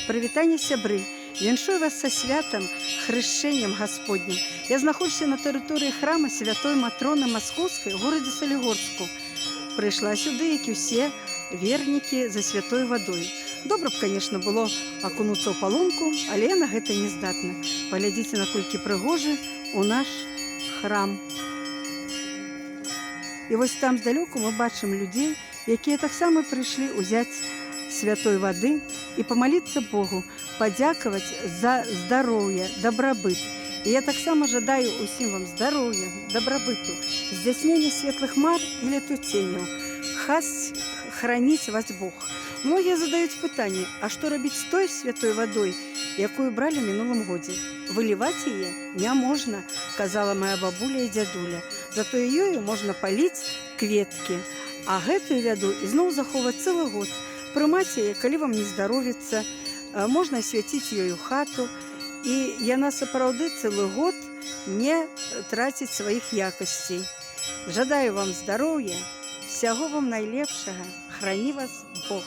Прывітанне, сябры! Віншую вас са святам, хрышчэннем Гасподнім. Я знаходжуся на тэрыторыі храма святой Матроны Маскоўскай у горадзе Салігорску. Прыйшла сюды, як і ўсе вернікі, за святой вадой. Добра б, конечно, было акунуцца ў палонку, але я на гэта не здатна. Паглядзіце, наколькі прыгожы у наш храм. І вось там здалёку мы бачым людзей, якія таксама прыйшлі ўзяць святой вады і памаліцца Богу, падзякаваць за здароўе, дабрабыт. І я таксама жадаю усім вам здароўя, дабрабыту, здзяйснення светлых мар і летуценняў. Хай храніць вас Бог. Многія задаюць пытанне, а што рабіць з той святой вадой, якую бралі ў мінулым годзе? Выліваць яе няможна, казала моя бабуля і дзядуля. Затое ёю можна паліць кветкі, а гэтую вяду ізноў захоўваць цэлы год. Прымаць яе, калі вам не здаровіцца, можна асвяціць ёю хату, і яна сапраўды цэлы год не траціць сваіх якасцей. Жадаю вам здароўя, усяго вам найлепшага, храні вас Бог.